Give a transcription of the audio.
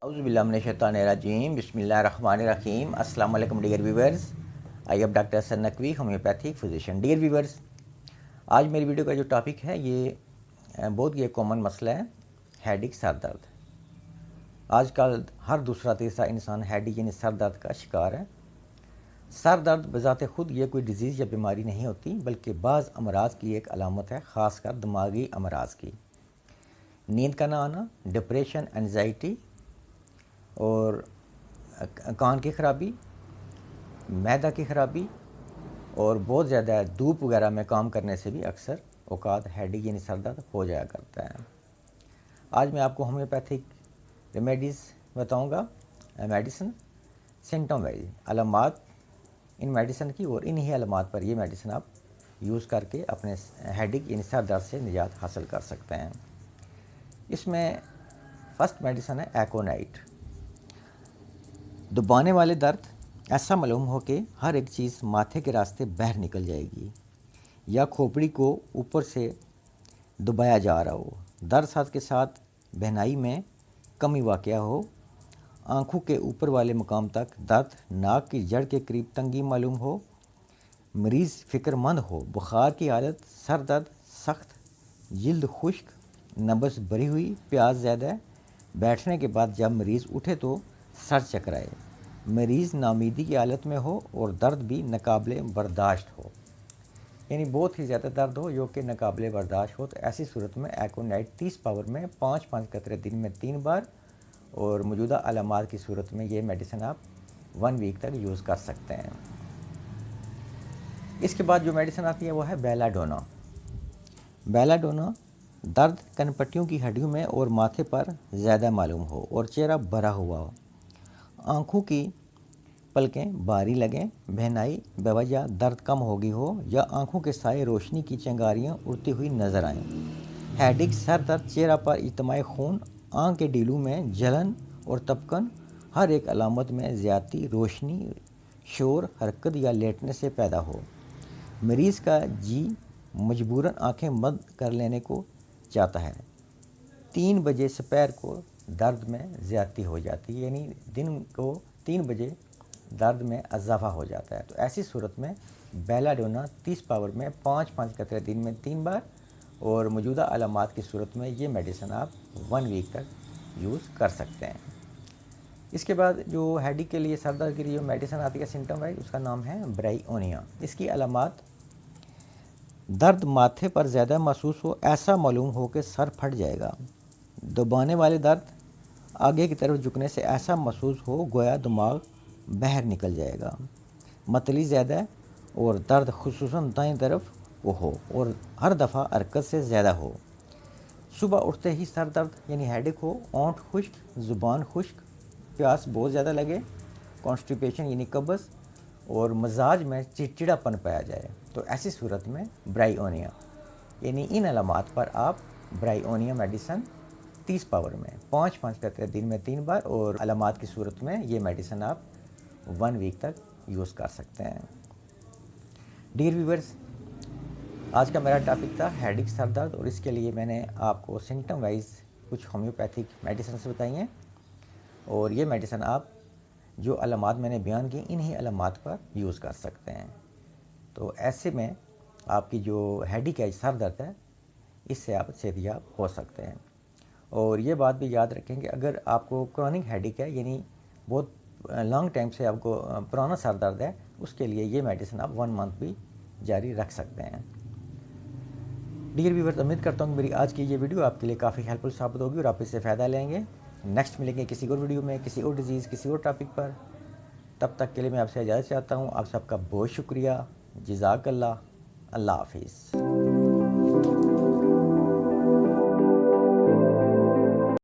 औज़ुबिल्लाहिमिनश्शैतानिर्रजीम बिस्मिल्लाहिर्रहमानिर्रहीम। अस्सलाम वालेकुम dear viewers. I am doctor Hasan Naqvi, homeopathic physician. Dear viewers, आज मेरी वीडियो का जो टॉपिक है ये बहुत ही कॉमन मसला है, हेडेक, सर दर्द। आजकल हर दूसरा तीसरा इंसान हेडेक यानी सर दर्द का शिकार है। सर दर्द बज़ाते खुद ये कोई डिजीज़ या बीमारी नहीं होती, बल्कि बाज़ अमराज की एक अलामत है, ख़ासकर दिमागी अमराज की। नींद का ना आना, डिप्रेशन, एंजाइटी और कान की ख़राबी, मैदा की ख़राबी और बहुत ज़्यादा धूप वगैरह में काम करने से भी अक्सर औकात हेडेक यानी सर दर्द हो जाया करता है। आज मैं आपको होम्योपैथिक रेमेडीज़ बताऊंगा, मेडिसिन सिम्टम वाइज अलामात इन मेडिसिन की, और इन्हीं अलामात पर ये मेडिसिन आप यूज़ करके अपने हेडेक यानी सर दर्द से निजात हासिल कर सकते हैं। इसमें फ़र्स्ट मेडिसिन है एकोनाइट। दबाने वाले दर्द ऐसा मालूम हो कि हर एक चीज़ माथे के रास्ते बाहर निकल जाएगी या खोपड़ी को ऊपर से दबाया जा रहा हो, दर्द साथ के साथ बहनाई में कमी वाक़या हो, आँखों के ऊपर वाले मकाम तक दर्द, नाक की जड़ के करीब तंगी मालूम हो, मरीज़ फ़िक्रमंद हो, बुखार की हालत, सर दर्द सख्त, जिल्द खुश्क, नब्ज़ भरी हुई, प्यास ज़्यादा, बैठने के बाद जब मरीज़ उठे तो सर चकराए, मरीज़ नाउमीदी की हालत में हो और दर्द भी नाकाबिले बर्दाश्त हो, यानी बहुत ही ज़्यादा दर्द हो जो कि नाकाबिले बर्दाश्त हो, तो ऐसी सूरत में एकोनाइट 30 पावर में 5-5 कतरे दिन में 3 बार और मौजूदा अलामात की सूरत में ये मेडिसिन आप 1 वीक तक यूज़ कर सकते हैं। इसके बाद जो मेडिसिन आती है वो है बेलाडोना। बेलाडोना दर्द कनपट्टियों की हड्डियों में और माथे पर ज़्यादा मालूम हो और चेहरा भरा हुआ हो, आँखों की पलकें भारी लगें, बहनाई बेवजह दर्द कम हो गई हो या आँखों के साए रोशनी की चिंगारियाँ उड़ती हुई नज़र आएँ, हेडेक, सर दर्द, चेहरा पर इज्तिमाई खून, आँख के डीलू में जलन और तपकन, हर एक अलामत में ज़्यादती रोशनी, शोर, हरकत या लेटने से पैदा हो, मरीज़ का जी मजबूरन आँखें बंद कर लेने को चाहता है, 3 बजे दोपहर को दर्द में ज़्यादती हो जाती है, यानी दिन को 3 बजे दर्द में इजाफा हो जाता है। तो ऐसी सूरत में बेलाडोना 30 पावर में 5-5 कतरे दिन में 3 बार और मौजूदा अलामात की सूरत में ये मेडिसिन आप 1 वीक तक यूज़ कर सकते हैं। इसके बाद जो हेडेक के लिए, सर दर्द के लिए जो मेडिसिन आती है सिम्टम वाइज, उसका नाम है ब्रायोनिया। इसकी अलामात दर्द माथे पर ज़्यादा महसूस हो, ऐसा मालूम हो कि सर फट जाएगा, दबाने वाले दर्द, आगे की तरफ झुकने से ऐसा महसूस हो गोया दिमाग बाहर निकल जाएगा, मतली ज़्यादा और दर्द खुसूसन दाएं तरफ वो हो और हर दफ़ा हरकत से ज़्यादा हो, सुबह उठते ही सर दर्द यानी हेडेक हो, ओंठ खुश्क, ज़ुबान खुश्क, प्यास बहुत ज़्यादा लगे, कॉन्स्टिपेशन यानी कब्ज़ और मजाज में चिड़चिड़ापन पाया जाए, तो ऐसी सूरत में ब्रायोनिया, यानी इन अलामात पर आप ब्रायोनिया मेडिसिन 30 पावर में 5-5 कतरे दिन में 3 बार और अलामात की सूरत में ये मेडिसिन आप 1 वीक तक यूज़ कर सकते हैं। डियर व्यूवर्स, आज का मेरा टॉपिक था हेडेक, सर दर्द, और इसके लिए मैंने आपको सिम्टम वाइज कुछ होम्योपैथिक मेडिसिन बताई हैं और ये मेडिसिन आप जो अलामात मैंने बयान की इन्हीं अलामात पर यूज़ कर सकते हैं। तो ऐसे में आपकी जो हेडेक है, सर दर्द है, इससे आप सेहतयाब हो सकते हैं। और ये बात भी याद रखें कि अगर आपको क्रॉनिक हेडेक है, यानी बहुत लॉन्ग टाइम से आपको पुराना सर दर्द है, उसके लिए ये मेडिसिन आप 1 मंथ भी जारी रख सकते हैं। डियर व्यूअर्स, उम्मीद करता हूँ मेरी आज की ये वीडियो आपके लिए काफ़ी हेल्पफुल साबित होगी और आप इससे फ़ायदा लेंगे। नेक्स्ट मिलेंगे किसी और वीडियो में, किसी और डिजीज़, किसी और टॉपिक पर। तब तक के लिए मैं आपसे इजाज़त चाहता हूँ। आप सबका बहुत शुक्रिया। जज़ाकल्लाह। अल्लाह हाफिज़।